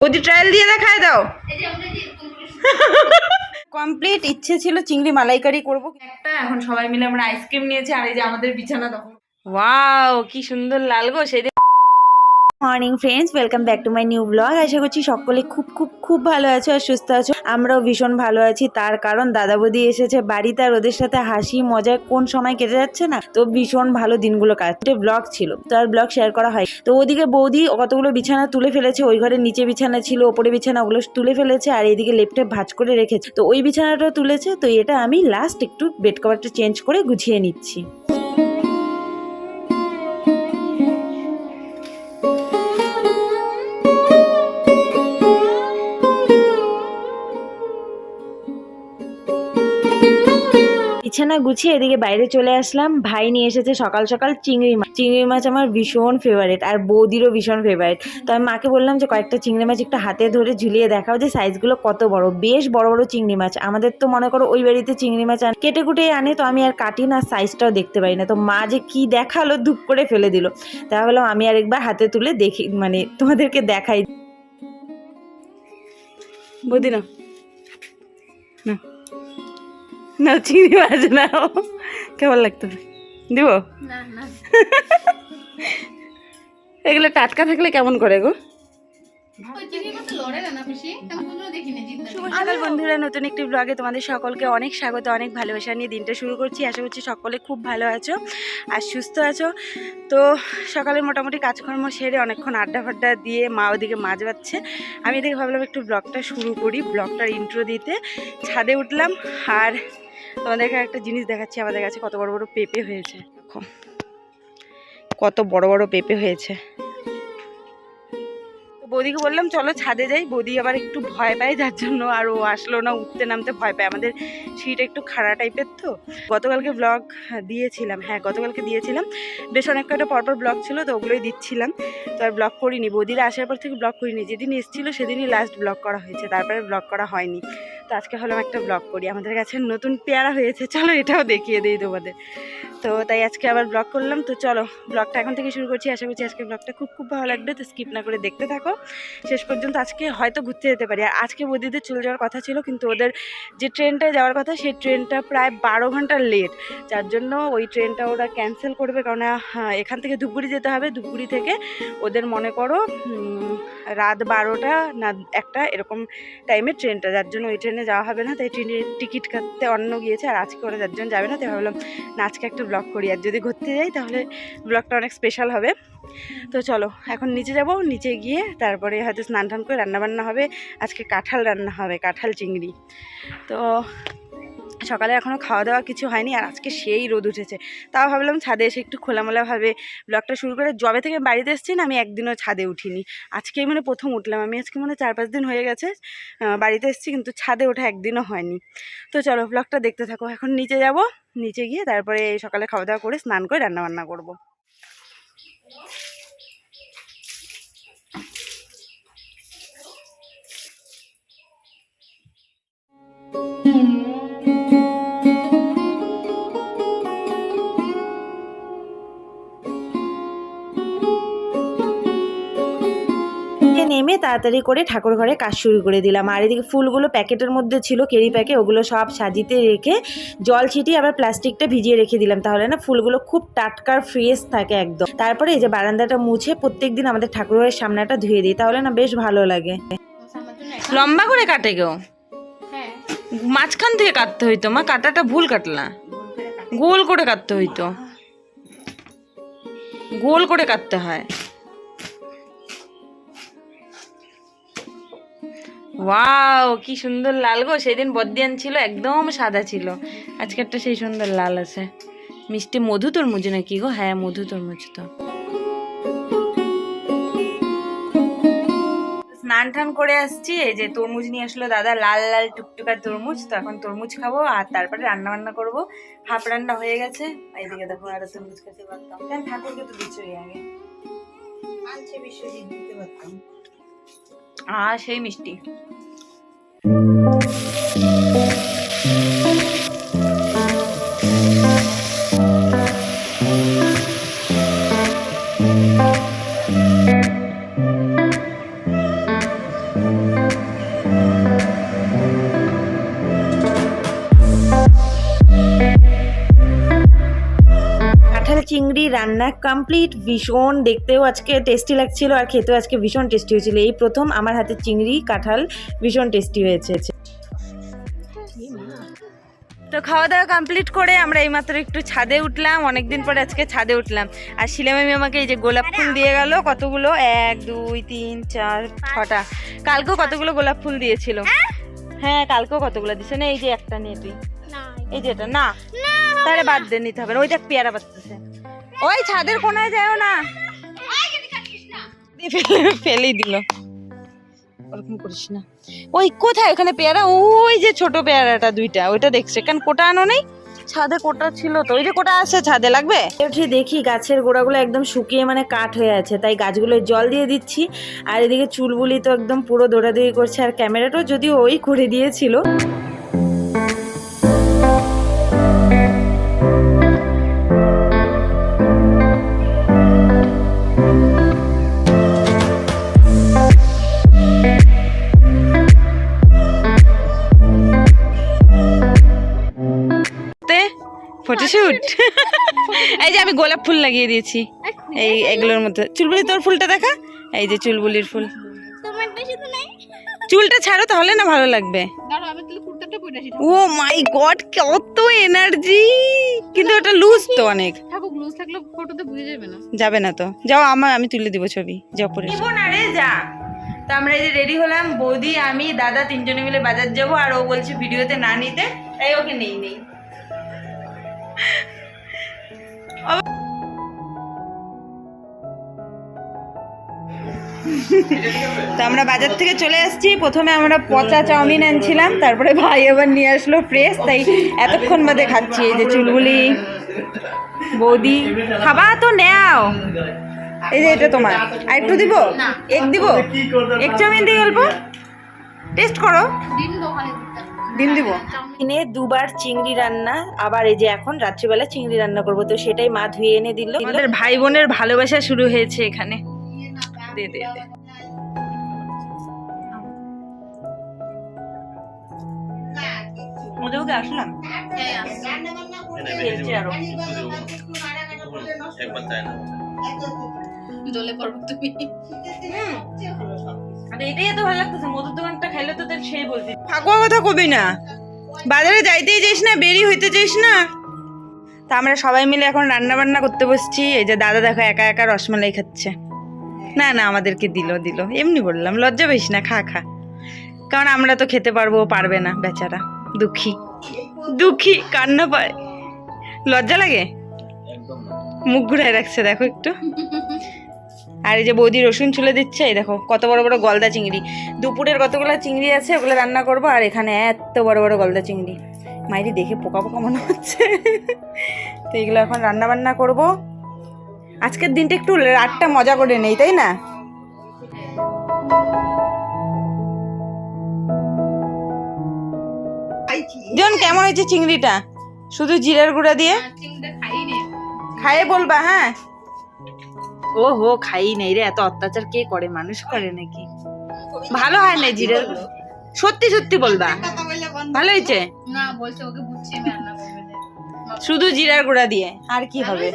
ওদি trial দিয়ে দেখায় দাও। কমপ্লিট ইচ্ছে ছিল চিংড়ি মালাইকারি করব একটা, এখন সবাই মিলে আমরা আইসক্রিম নিয়েছি আর এই যে আমাদের বিছানা তখন। ওয়াও কি সুন্দর লাল গো সেদিন। Morning friends, welcome back to my new blog. আশা করছি সকলে খুব খুব খুব ভালো আছো আর সুস্থ আছো। আমরাও ভীষণ ভালো আছি, তার কারণ দাদা বৌদি এসেছে বাড়িতে আর ওদের সাথে হাসি মজায় কোন সময় কেটে যাচ্ছে না, তো ভীষণ ভালো দিনগুলো কাটছে। ব্লগ ছিল তো আর ব্লগ শেয়ার করা হয়, তো ওদিকে বৌদি কতগুলো বিছানা তুলে ফেলেছে, ওই ঘরের নিচে বিছানা ছিল, ওপরে বিছানা, ওগুলো তুলে ফেলেছে আর এইদিকে লেফটে ভাঁজ করে রেখেছে, তো ওই বিছানাটাও তুলেছে। তো এটা আমি লাস্ট একটু বেড কভারটা চেঞ্জ করে গুছিয়ে নিচ্ছি। বিছানা গুছিয়ে এদিকে বাইরে চলে আসলাম। ভাই নিয়ে এসেছে সকাল সকাল চিংড়ি মাছ। চিংড়ি মাছ আমার ভীষণ ফেভারিট আর বৌদিরও ভীষণ ফেভারিট। তো আমি মাকে বললাম যে কয়েকটা চিংড়ি মাছ একটু হাতে ধরে ঝুলিয়ে দেখাও যে সাইজগুলো কত বড়। বেশ বড় বড় চিংড়ি মাছ। আমাদের তো মনে করো ওই বাড়িতে চিংড়ি মাছ কেটে কুটে আনে, তো আমি আর কাটি না, সাইজটাও দেখতে পাই না। তো মা যে কি দেখালো, ধুপ করে ফেলে দিল। তা ভাবলাম আমি আরেকবার হাতে তুলে দেখি, মানে তোমাদেরকে দেখাই। বৌদি না না না চিংড়ি মাছ না, কেমন লাগতো দিব এগুলো টাটকা থাকলে কেমন করে গো। সকাল বন্ধুরা, নতুন একটি ব্লগে তোমাদের সকলকে অনেক স্বাগত, অনেক ভালোবাসা নিয়ে দিনটা শুরু করছি। আশা করছি সকলে খুব ভালো আছো আর সুস্থ আছো। তো সকালে মোটামুটি কাজকর্ম সেরে অনেকক্ষণ আড্ডা ফাড্ডা দিয়ে মা ওদিকে মাছ বাচ্ছে, আমি এদিকে ভাবলাম একটু ব্লগটা শুরু করি। ব্লগটার ইন্ট্রো দিতে ছাদে উঠলাম আর তোমাদেরকে একটা জিনিস দেখাচ্ছি। আমাদের কাছে কত বড় বড় পেঁপে হয়েছে, দেখো কত বড় বড় পেঁপে হয়েছে। বৌদিকে বললাম চলো ছাদে যাই, বৌদি আবার একটু ভয় পায়, যার জন্য আর ও আসলো না, উঠতে নামতে ভয় পায়। আমাদের সিঁড়িটা একটু খাড়া টাইপের, তো গতকালকে ব্লগ দিয়েছিলাম, হ্যাঁ গতকালকে দিয়েছিলাম, বেশ অনেক কয়টা পরপর ব্লগ ছিল, তো ওগুলোই দিচ্ছিলাম। তো আর ব্লগ করিনি, বৌদিরা আসার পর থেকে ব্লগ করিনি। যেদিন এসেছিল সেদিনই লাস্ট ব্লগ করা হয়েছে, তারপরে ব্লগ করা হয়নি। তো আজকে হলাম একটা ব্লগ করি। আমাদের কাছে নতুন পেয়ারা হয়েছে, চলো এটাও দেখিয়ে দিই তোমাদের। তো তাই আজকে আবার ব্লগ করলাম। তো চলো ব্লগটা এখন থেকে শুরু করছি। আশা করছি আজকে ব্লগটা খুব খুব ভালো লাগবে, তো স্কিপ না করে দেখতে থাকো শেষ পর্যন্ত। আজকে হয়তো ঘুরতে যেতে পারি। আর আজকে বৌদিদের চলে যাওয়ার কথা ছিল, কিন্তু ওদের যে ট্রেনটায় যাওয়ার কথা সেই ট্রেনটা প্রায় 12 ঘন্টা লেট, যার জন্য ওই ট্রেনটা ওরা ক্যান্সেল করবে। কারণ এখান থেকে ধূপগুড়ি যেতে হবে, ধূপগুড়ি থেকে ওদের মনে করো রাত 12টা না 1টা এরকম টাইমের ট্রেনটা, যার জন্য ওই ট্রেনে যাওয়া হবে না। তাই ট্রেনের টিকিট কাটতে অন্য গিয়েছে, আর আজকে ওরা যার জন্য যাবে না। তাই ভাবলাম না আজকে একটা ব্লগ করি, আর যদি ঘুরতে যাই তাহলে ব্লগটা অনেক স্পেশাল হবে। তো চলো এখন নিচে যাব, নিচে গিয়ে তারপরে হয়তো স্নান টান করে রান্নাবান্না হবে। আজকে কাঁঠাল রান্না হবে, কাঁঠাল চিংড়ি। তো সকালে এখনও খাওয়া দাওয়া কিছু হয়নি, আর আজকে সেই রোদ উঠেছে। তাও ভাবলাম ছাদে এসে একটু খোলামেলাভাবে ব্লগটা শুরু করে। যবে থেকে বাড়িতে এসেছি না, আমি একদিনও ছাদে উঠিনি, আজকেই মানে প্রথম উঠলাম। আমি আজকে মানে 4-5 দিন হয়ে গেছে বাড়িতে এসেছি, কিন্তু ছাদে ওঠা একদিনও হয়নি। তো চলো ব্লগটা দেখতে থাকো। এখন নিচে যাব, নিচে গিয়ে তারপরে সকালে খাওয়া দাওয়া করে স্নান করে রান্নাবান্না করবো। নেমে তাড়াতাড়ি করে ঠাকুর ঘরে কাজ শুরু করে দিলাম। আর এদিকে ফুলগুলো প্যাকেটের মধ্যে ছিল, কেরি প্যাকে, ওগুলো সব সাজিতে রেখে জল ছিটিয়ে আবার প্লাস্টিকটা ভিজিয়ে রেখে দিলাম, তাহলে না ফুলগুলো খুব টাটকা ফ্রেশ থাকে একদম। তারপরে এই যে বারান্দাটা মুছে প্রত্যেকদিন আমাদের ঠাকুর ঘরের সামনেটা ধুয়ে দিই, তাহলে না বেশ ভালো লাগে। লম্বা করে কাটে গো, মাঝখান থেকে কাটতে হইতো মা, কাটাটা ভুল কাটলা, গোল করে কাটতে হইতো, গোল করে কাটতে হয়। ওয়াও কি সুন্দর লাল গো, সেদিন বদ্দিয়ান ছিল একদম সাদা ছিল, আজকে একটা সেই সুন্দর লাল আছে। মিষ্টি মধু তরমুজ নাকি গো? হ্যাঁ মধু তরমুজ। তো স্নান টান করে আসছি, এই যে তরমুজ নিয়ে আসলো দাদা, লাল লাল টুকটুকার তরমুজ। তো এখন তরমুজ খাবো আর তারপরে রান্না বান্না করবো। হাফ রান্না হয়ে গেছে, এইদিকে দেখো আরো তরমুজ খেতে পারতাম, ঠাকুরকে তো দিচ্ছই আগে দিতে পারতাম। সেই মিষ্টি। কাঁঠাল চিংড়ি রান্না কমপ্লিট। ভীষণ দেখতেও আজকে টেস্টি লাগছিল আর খেতেও আজকে ভীষণ টেস্টি হয়েছিল। এই প্রথম আমার হাতে চিংড়ি কাঁঠাল ভীষণ টেস্টি হয়েছে। তো খাওয়া দাওয়া কমপ্লিট করে আমরা এইমাত্র একটু ছাদে উঠলাম, অনেকদিন পরে আজকে ছাদে উঠলাম। আর শিলামামি আমাকে এই যে গোলাপ ফুল দিয়ে গেল কতগুলো, 1 2 3 4 6টা। কালকেও কতগুলো গোলাপ ফুল দিয়েছিল। হ্যাঁ কালকেও কতগুলো দিছে না, এই যে একটা নিয়ে তুই, এই যে এটা না, তাহলে বাদ দিয়ে নিতে হবে। ওই দেখ পেয়ারা বাঁচতেছে, ওই ছাদের কোনায় যাও না, ফেলেই দিল। ওরকম করিস না। ওই কোথায় ওখানে পেয়ারা, ওই যে ছোট পেয়ারাটা 2টা, ওইটা দেখছে কেন কোটা আনো নেই? ছাদে কোটা ছিল তো, ওই যে কোটা আছে ছাদে, লাগবে? উঠে দেখি গাছের গোড়াগুলো একদম শুকিয়ে মানে কাঠ হয়ে আছে, তাই গাছগুলো জল দিয়ে দিচ্ছি। আর এদিকে চুলবুলি তো একদম পুরো দৌড়াদৌড়ি করছে, আর ক্যামেরাটাও যদিও ওই করে দিয়েছিল। ফটোশুট। এই যে আমি গোলাপ ফুল লাগিয়ে দিয়েছি এই এগুলোর মধ্যে। চুলবুলি তোর ফুলটা দেখা, এই যে চুলবুলির ফুল। চুলটা ছাড়ো তাহলে না ভালো লাগবে। ও মাই গড কত এনার্জি, কিন্তু ওটা লুজ তো অনেক। যাবে না তো, যাও আমি তুলে দিব ছবি, যাও পরে না রে যা। তো আমরা এই যে রেডি হলাম, বৌদি আমি দাদা 3 জনে মিলে বাজার যাবো। আর ও বলছে ভিডিওতে না নিতে, তাই ওকে নেই। তো আমরা বাজার থেকে চলে আসছি। প্রথমে আমরা পচা চাউমিন আনছিলাম, তারপরে ভাই আবার নিয়ে আসলো ফ্রেশ, তাই এতক্ষণ বাদে খাচ্ছি। এই যে চুলবুলি, বৌদি খাবা তো নেও। এই যে এটা তোমার, আর একটু দিব, এক দিব, এক চাউমিন দিয়ে গল্প টেস্ট করো। ডিম দিব। দিনে 2বার চিংড়ি রান্না, আবার এই যে এখন রাত্রিবেলা চিংড়ি রান্না করবো, তো সেটাই মা ধুয়ে এনে দিল। আমাদের ভাই বোনের ভালোবাসা শুরু হয়েছে এখানে। দে দে দে। ওদেরকে আসলাম এটাই এত ভালো লাগতেছে। মধুর দোকানটা খাইলে তো সেই বলছি ফাঁকুয়া কথা কবি না, বাজারে যাইতেই যাইস না, বেরি হইতে যাইস না। তা আমরা সবাই মিলে এখন রান্না বান্না করতে বসছি। এই যে দাদা দেখো একা একা রসমালাই খাচ্ছে। না আমাদেরকে দিল, এমনি বললাম, লজ্জা পাইস না, খা, কারণ আমরা তো খেতে পারবো, পারবে না বেচারা, দুঃখী কান্না পায়। লজ্জা লাগে, মুখ ঘুরায় রাখছে দেখো একটু। আর এই যে বৌদি রসুন ছুলে দিচ্ছে, এই দেখো কত বড় বড় গলদা চিংড়ি। দুপুরের কতগুলো চিংড়ি আছে, ওগুলো রান্না করবো। আর এখানে এত বড় বড় গলদা চিংড়ি, মাইরি দেখে পোকা পোকা মনে হচ্ছে। তো এগুলো এখন রান্না বান্না করবো। আজকের দিনটা একটু রাতটা মজা করে নেই, তাই না? জন কেমন হয়েছে চিংড়িটা? শুধু জিরার গুঁড়া দিয়ে খাইয়ে বলবা। হ্যাঁ ও হো, খাই নেই রে, এত অত্যাচার কে করে, মানুষ করে নাকি? ভালো হয় না জিরার, সত্যি বলবা ভালো হয়েছে? শুধু জিরার গুঁড়া দিয়ে, আর কি হবে?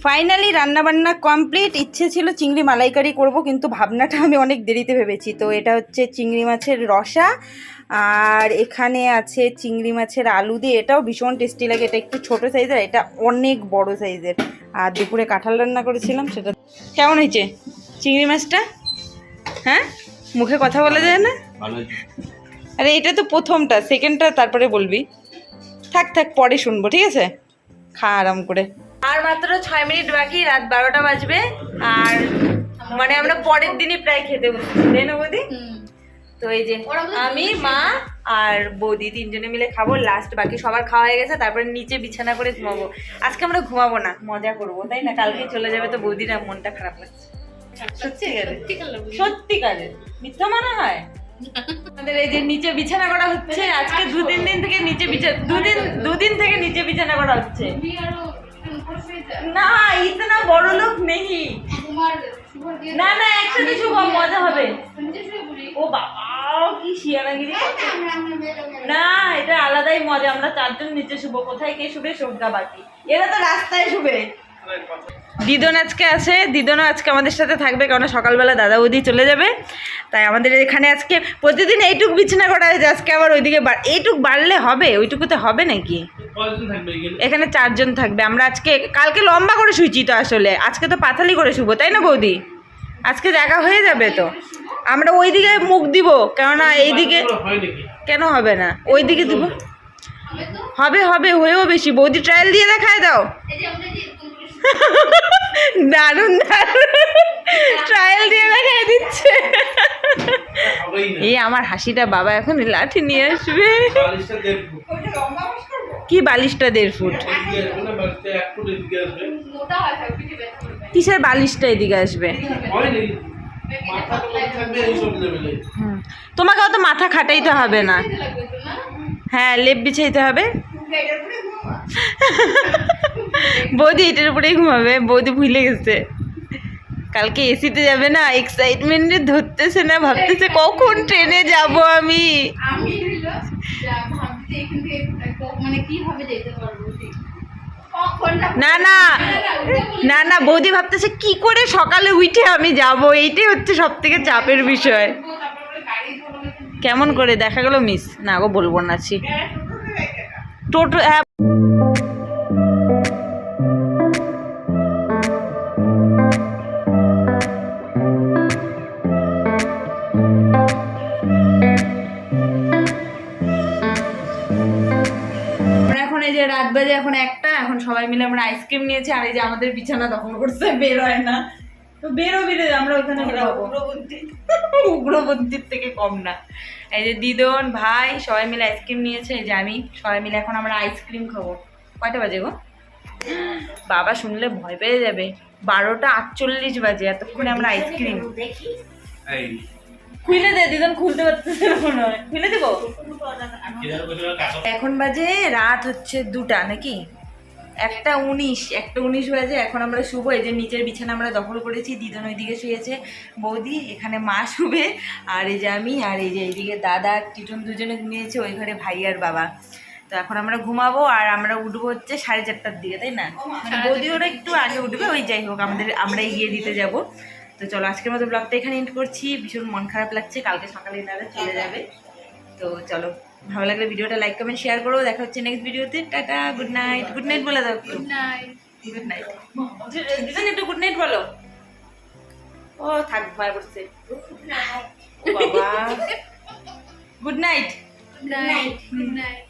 ফাইনালি রান্নাবান্না কমপ্লিট। ইচ্ছে ছিল চিংড়ি মালাইকারি করব, কিন্তু ভাবনাটা আমি অনেক দেরিতে ভেবেছি। তো এটা হচ্ছে চিংড়ি মাছের রসা আর এখানে আছে চিংড়ি মাছের আলু দিয়ে, এটাও ভীষণ টেস্টি লাগে। এটা একটু ছোট সাইজের, এটা অনেক বড় সাইজের। আর দুপুরে কাঁঠাল রান্না করেছিলাম, সেটা কেমন হয়েছে চিংড়ি মাছটা? হ্যাঁ, মুখে কথা বলা যায় না? আরে এটা তো প্রথমটা, সেকেন্ডটা তারপরে বলবি। থাক থাক, পরে শুনবো, ঠিক আছে? খা আরাম করে। আর মাত্র 6 মিনিট বাকি, রাত 12টা বাজবে। আর মানে আমরা পরের দিনই প্রায় খেতে বসছি, তাই না বৌদি? তো এই যে আমি, মা আর বৌদি তিনজনে মিলে খাবো লাস্ট। বাকি সবার খাওয়া হয়ে গেছে, তারপরে নিচে বিছানা করে ঘুমাবো। আজকে আমরা ঘুমাবো না, মজা করবো, তাই না? কালকে চলে যাবে তো বৌদির মনটা খারাপ লাগছে। সত্যিকারের মিথ্যা মনে হয়? আমাদের এই যে নিচে বিছানা করা হচ্ছে আজকে, দুদিন থেকে নিচে দুদিন থেকে নিচে বিছানা করা হচ্ছে। না, ইতনা বড় লোক নেই। না না, একসাথে শুভ, মজা হবে। ও বাবা, কি শিয়ানাগিরি! না, এটা আলাদাই মজা। আমরা 4 জন নিচে শুভ, কোথায় কে শুবে? সোগা বাকি, এরা তো রাস্তায় শুবে। দিদন আজকে আছে, দিদনও আজকে আমাদের সাথে থাকবে, কারণ সকালবেলা দাদা বৌদি চলে যাবে। তাই আমাদের এখানে আজকে প্রতিদিন এইটুক বিছানা করা হয়েছে, আজকে আবার ওইদিকে এইটুক বাড়লে হবে? ওইটুকুতে হবে নাকি? এখানে 4 জন থাকবে। আমরা আজকে, কালকে লম্বা করে শুইছি তো, আসলে আজকে তো পাতালি করে শুবো, তাই না বৌদি? আজকে জায়গা হয়ে যাবে তো। আমরা ওইদিকে মুখ দিব, কেননা এইদিকে কেন হবে না? ওইদিকে দিব। হবে হবে, হয়েও বেশি। বৌদি ট্রায়াল দিয়ে দেখায় দাও। দারুন দারুন, ট্রায়াল দিয়ে দেখায় দিচ্ছে। এই আমার হাসিটা, বাবা এখন লাঠি নিয়ে আসবে। কি বালিশটা 1.5 ফুট? কিসের বালিশটা এদিকে আসবে? তোমাকে অত মাথা খাটাইতে হবে না। হ্যাঁ, লেপ বিছাইতে হবে। বৌদি এটার উপরেই ঘুমাবে। বৌদি ভুলে গেছে, কালকে এসিতে যাবে না, এক্সাইটমেন্টে ধরতেছে না, ভাবতেছে কখন ট্রেনে যাব আমি। না না না না, বৌদি ভাবতেছে কি করে সকালে উঠে আমি যাব, এইটাই হচ্ছে সব থেকে চাপের বিষয়। কেমন করে দেখা গেল মিস? না গো, বলবো না। টোটো, হ্যাঁ। এই যে রাত বাজে এখন 1টা, এখন সবাই মিলে আমরা আইসক্রিম নিয়েছি। আর এই যে আমাদের বিছানা দখল করছে, বের হয় না তো। বেরোবি, আমরা ওখানে উগ্রপন্থীর থেকে কম না। এই যে দিদন ভাই সবাই মিলে আইসক্রিম নিয়েছে। এই যে আমি, সবাই মিলে এখন আমরা আইসক্রিম খাবো। কয়টা বাজে গো? বাবা শুনলে ভয় পেয়ে যাবে। 12:48 বাজে, এতক্ষণে আমরা আইসক্রিম। খুলে দে দিদন, খুলতে পারতেছে না মনে হয়। খুলে দেবো? এখন বাজে রাত হচ্ছে 2টা নাকি, 1:19 বাজে। এখন আমরা শুবো। এই যে নিচের বিছানা আমরা দখল করেছি, দিদন ওইদিকে শুয়েছে, বৌদি এখানে, মা শুবে। আর এই যে আমি, আর এই যে এইদিকে দাদা টিটন দুজনে ঘুমিয়েছে, ওই ঘরে ভাই আর বাবা। তো এখন আমরা ঘুমাবো, আর আমরা উঠবো হচ্ছে 4:30টার দিকে, তাই না? মানে বৌদি ওরা একটু আগে উঠবে, ওই যাই হোক আমরাই গিয়ে দিতে যাব। তো চলো, আজকের মতো ব্লগটা এখানে এন্ড করছি। ভীষণ মন খারাপ লাগছে, কালকে সকালে এনারা চলে যাবে। তো চলো, ভালো লাগলে ভিডিওটা লাইক কমেন্ট শেয়ার করো। দেখা হচ্ছে নেক্সট ভিডিওতে। Tata, good night. Good night বলে দাও। Good night. গুড নাইট দিদি, একটু গুড নাইট বলো। ও থাক, ভয় করছে বাবা। Good night. Good night. Good night.